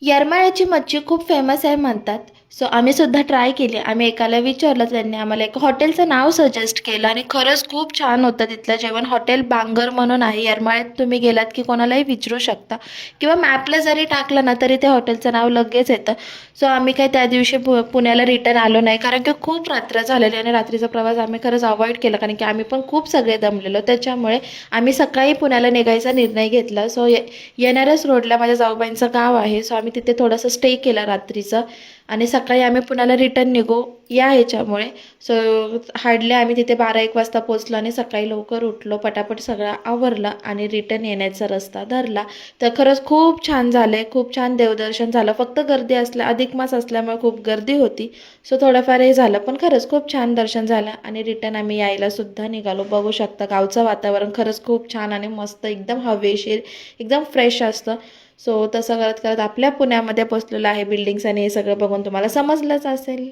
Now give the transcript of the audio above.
येरमाळ्याची मच्छी खूप फेमस आहे म्हणतात. सो आम्ही सुद्धा ट्राय केली. आम्ही एकाला विचारलं, त्यांनी आम्हाला एक हॉटेलचं नाव सजेस्ट केलं आणि खरंच खूप छान होतं तिथलं जेवण. हॉटेल बांगर म्हणून आहे. येरमाळ्यात तुम्ही गेलात की कोणालाही विचारू शकता किंवा मॅपला जरी टाकलं ना तरी ते हॉटेलचं नाव लगेच येतं. सो आम्ही काही त्या दिवशी पुण्याला रिटर्न आलो नाही, कारण की खूप रात्र झालेली आणि रात्रीचा प्रवास आम्ही खरंच अवॉइड केला, कारण की आम्ही पण खूप सगळे दमलेलो. त्याच्यामुळे आम्ही सकाळी पुण्याला निघायचा निर्णय घेतला. सो येणाऱ्याच रोडला माझ्या जाऊबाईंचं गाव आहे. सो आम्ही तिथे थोडंसं स्टे केला रात्रीचं आणि सकाळी आम्ही पुण्याला रिटर्न निघू या ह्याच्यामुळे. सो हार्डली आम्ही तिथे 12-1 वाजता पोचलो आणि सकाळी लवकर उठलो, पटापट सगळं आवरलं आणि रिटर्न येण्याचा रस्ता धरला. तर खरंच खूप छान झालं आहे, खूप छान देवदर्शन झालं. फक्त गर्दी अधिक मास असल्यामुळे खूप गर्दी होती. सो थोडंफार हे झालं, पण खरंच खूप छान दर्शन झालं आणि रिटर्न आम्ही यायला सुद्धा निघालो. बघू शकता गावचं वातावरण खरंच खूप छान आणि मस्त, एकदम हवेशीर, एकदम फ्रेश असतं. सो तसं करत करत आपल्या पुण्यामध्ये पोचलेलं आहे. बिल्डिंग्स आणि हे सगळं बघून तुम्हाला समजलंच असेल.